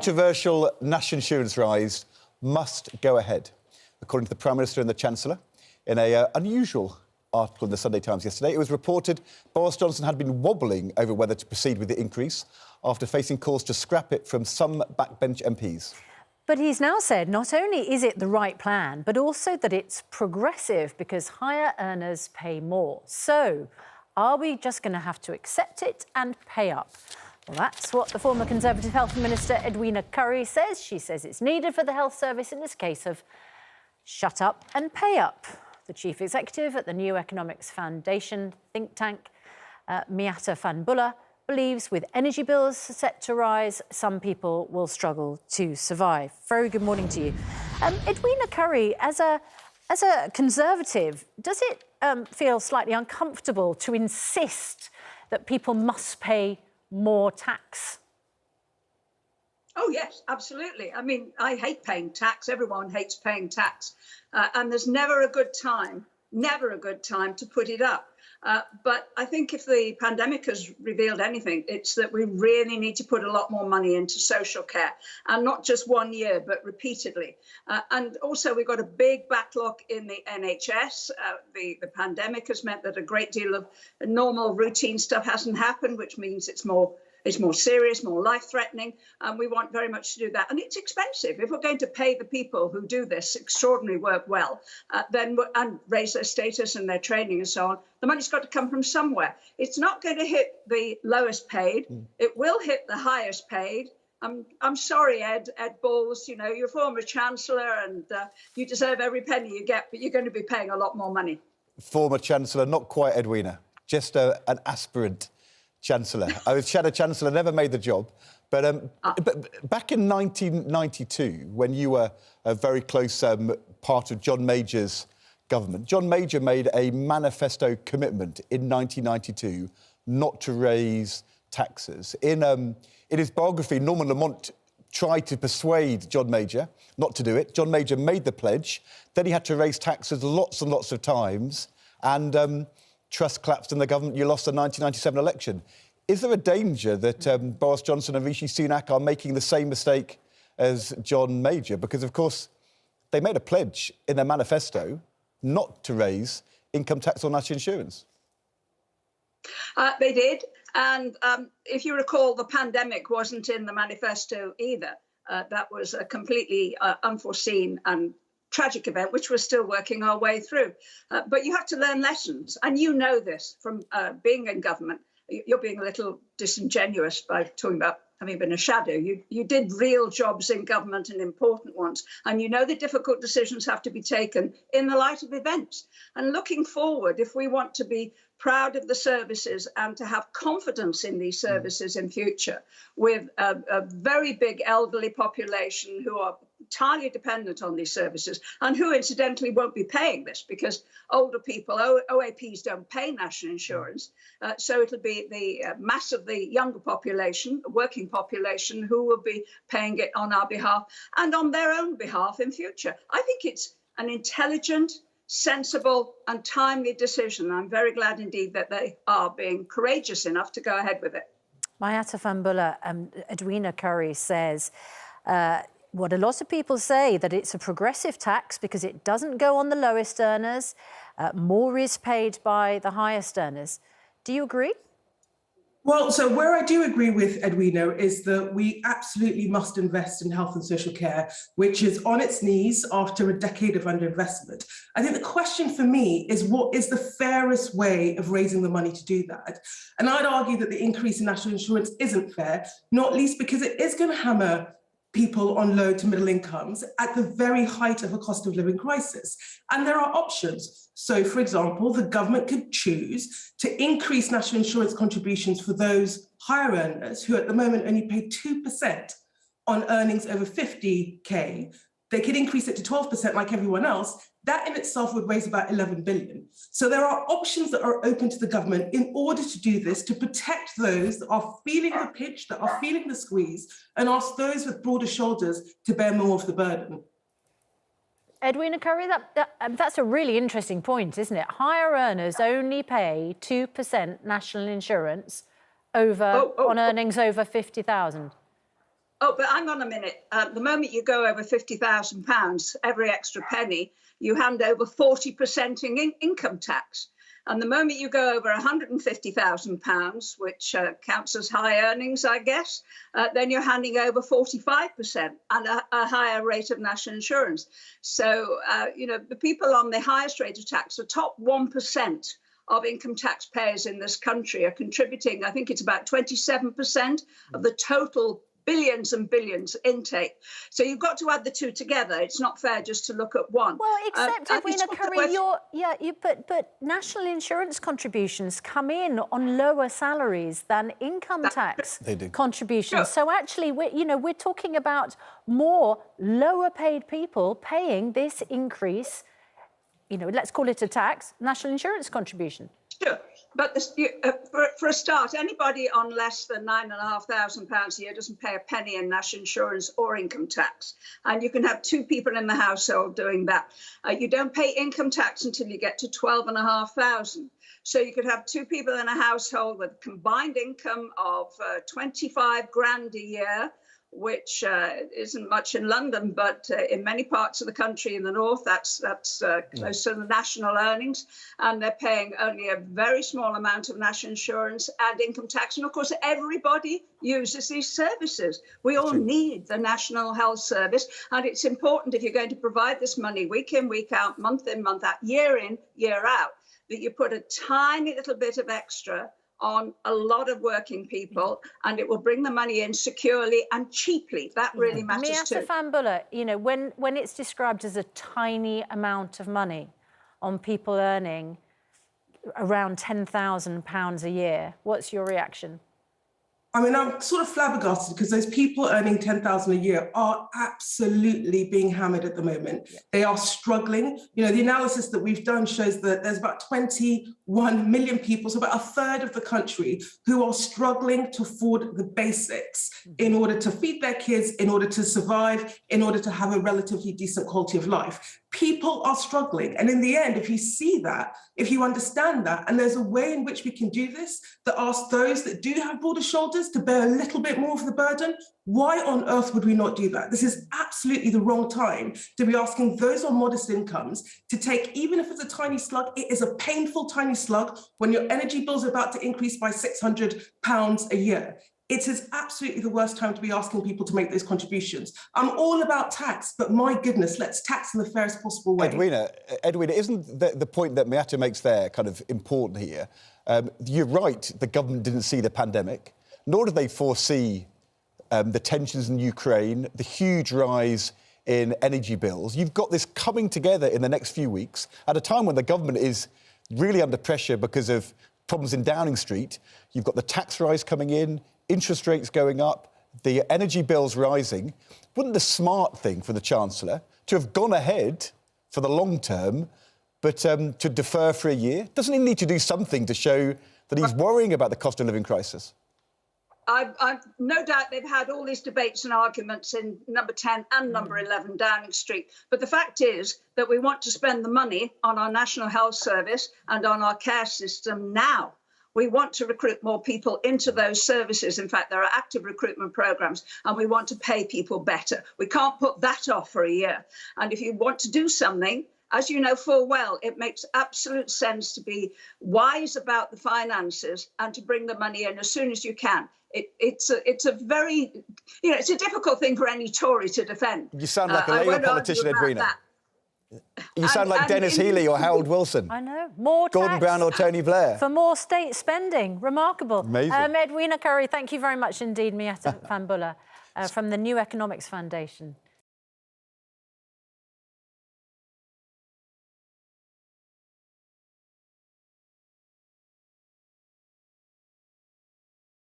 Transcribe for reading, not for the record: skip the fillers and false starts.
controversial national insurance rise must go ahead, according to the Prime Minister and the Chancellor. In an unusual article in the Sunday Times yesterday, it was reported Boris Johnson had been wobbling over whether to proceed with the increase after facing calls to scrap it from some backbench MPs. But he's now said not only is it the right plan, but also that it's progressive because higher earners pay more. So are we just going to have to accept it and pay up? Well, that's what the former Conservative Health Minister Edwina Currie says. She says it's needed for the health service in this case of shut up and pay up. The chief executive at the New Economics Foundation think tank, Miata Fanbulla, believes with energy bills set to rise, some people will struggle to survive. Very good morning to you. Edwina Currie, as a Conservative, does it feel slightly uncomfortable to insist that people must pay more tax? Oh, yes, absolutely. I mean, I hate paying tax. Everyone hates paying tax. And there's never a good time to put it up. But I think if the pandemic has revealed anything, it's that we really need to put a lot more money into social care, and not just 1 year, but repeatedly. And also, we've got a big backlog in the NHS. The pandemic has meant that a great deal of normal routine stuff hasn't happened, which means it's more serious, more life-threatening, and we want very much to do that. And it's expensive. If we're going to pay the people who do this extraordinary work well, and raise their status and their training and so on, the money's got to come from somewhere. It's not going to hit the lowest paid. It will hit the highest paid. I'm sorry, Ed Balls, you know, you're former Chancellor and you deserve every penny you get, but you're going to be paying a lot more money. Former Chancellor, not quite Edwina, just an aspirant Chancellor. I was Shadow Chancellor, never made the job. But back in 1992, when you were a very close part of John Major's government, John Major made a manifesto commitment in 1992 not to raise taxes. In his biography, Norman Lamont tried to persuade John Major not to do it. John Major made the pledge. Then he had to raise taxes lots and lots of times. And trust collapsed in the government. You lost the 1997 election. Is there a danger that Boris Johnson and Rishi Sunak are making the same mistake as John Major? Because, of course, they made a pledge in their manifesto not to raise income tax or national insurance. They did. And if you recall, the pandemic wasn't in the manifesto either. That was a completely unforeseen and tragic event, which we're still working our way through. But you have to learn lessons. And you know this from being in government. You're being a little disingenuous by talking about having been a shadow. You did real jobs in government and important ones. And you know the difficult decisions have to be taken in the light of events. And looking forward, if we want to be proud of the services and to have confidence in these services in future, with a very big elderly population who are entirely dependent on these services and who incidentally won't be paying this because older people, OAPs don't pay national insurance. So it'll be the mass of the younger population, working population, who will be paying it on our behalf and on their own behalf in future. I think it's an intelligent, sensible and timely decision. I'm very glad indeed that they are being courageous enough to go ahead with it. Miata Fanbulla, Edwina Currie says what a lot of people say, that it's a progressive tax because it doesn't go on the lowest earners. More is paid by the highest earners. Do you agree? Well, so where I do agree with Edwina is that we absolutely must invest in health and social care, which is on its knees after a decade of underinvestment. I think the question for me is, what is the fairest way of raising the money to do that? And I'd argue that the increase in national insurance isn't fair, not least because it is going to hammer people on low to middle incomes at the very height of a cost of living crisis. And there are options. So, for example, the government could choose to increase national insurance contributions for those higher earners who at the moment only pay 2% on earnings over 50K. They could increase it to 12% like everyone else. That in itself would raise about 11 billion. So there are options that are open to the government in order to do this, to protect those that are feeling the pinch, that are feeling the squeeze, and ask those with broader shoulders to bear more of the burden. Edwina Currie, that's a really interesting point, isn't it? Higher earners only pay 2% national insurance on earnings over 50,000. Oh, but hang on a minute. The moment you go over £50,000, every extra penny, you hand over 40% in income tax. And the moment you go over £150,000, which counts as high earnings, I guess, then you're handing over 45% and a higher rate of national insurance. So, the people on the highest rate of tax, the top 1% of income taxpayers in this country are contributing, I think it's about 27% of the total billions and billions intake. So you've got to add the two together. It's not fair just to look at one. Well, except Edwina, Currie, but national insurance contributions come in on lower salaries than income tax contributions. Sure. So actually, we're talking about more lower paid people paying this increase. Let's call it a tax, national insurance contribution. Sure. But for a start, anybody on less than £9,500 a year doesn't pay a penny in national insurance or income tax. And you can have two people in the household doing that. You don't pay income tax until you get to £12,500. So you could have two people in a household with combined income of 25 grand a year, which isn't much in London, but in many parts of the country in the north, that's close to the national earnings. And they're paying only a very small amount of national insurance and income tax. And of course, everybody uses these services. We all need the National Health Service. And it's important, if you're going to provide this money week in, week out, month in, month out, year in, year out, that you put a tiny little bit of extra on a lot of working people, and it will bring the money in securely and cheaply. That really matters too. Miata Fambula, when it's described as a tiny amount of money on people earning around £10,000 a year, what's your reaction? I mean, I'm sort of flabbergasted because those people earning $10,000 a year are absolutely being hammered at the moment. Yeah. They are struggling. The analysis that we've done shows that there's about 21 million people, so about a third of the country, who are struggling to afford the basics in order to feed their kids, in order to survive, in order to have a relatively decent quality of life. People are struggling. And in the end, if you see that, if you understand that, and there's a way in which we can do this that asks those that do have broader shoulders to bear a little bit more of the burden, why on earth would we not do that? This is absolutely the wrong time to be asking those on modest incomes to take, even if it's a tiny slug, it is a painful tiny slug when your energy bills are about to increase by £600 a year. It is absolutely the worst time to be asking people to make those contributions. I'm all about tax, but my goodness, let's tax in the fairest possible way. Edwina, isn't the point that Miata makes there kind of important here? You're right, the government didn't see the pandemic, nor did they foresee the tensions in Ukraine, the huge rise in energy bills. You've got this coming together in the next few weeks at a time when the government is really under pressure because of problems in Downing Street. You've got the tax rise coming in, interest rates going up, the energy bills rising. Wouldn't the smart thing for the Chancellor to have gone ahead for the long term, but to defer for a year? Doesn't he need to do something to show that he's worrying about the cost of living crisis? I've no doubt they've had all these debates and arguments in number 10 and number 11 Downing Street. But the fact is that we want to spend the money on our National Health Service and on our care system now. We want to recruit more people into those services. In fact, there are active recruitment programs, and we want to pay people better. We can't put that off for a year. And if you want to do something, as you know full well, it makes absolute sense to be wise about the finances and to bring the money in as soon as you can. It's a very, it's a difficult thing for any Tory to defend. You sound like a Labour politician, Edwina. You sound like Dennis Healey or Harold Wilson. I know. More tax. Gordon Brown or Tony Blair. For more state spending. Remarkable. Amazing. Edwina Currie, thank you very much indeed, Miata Fambula, from the New Economics Foundation.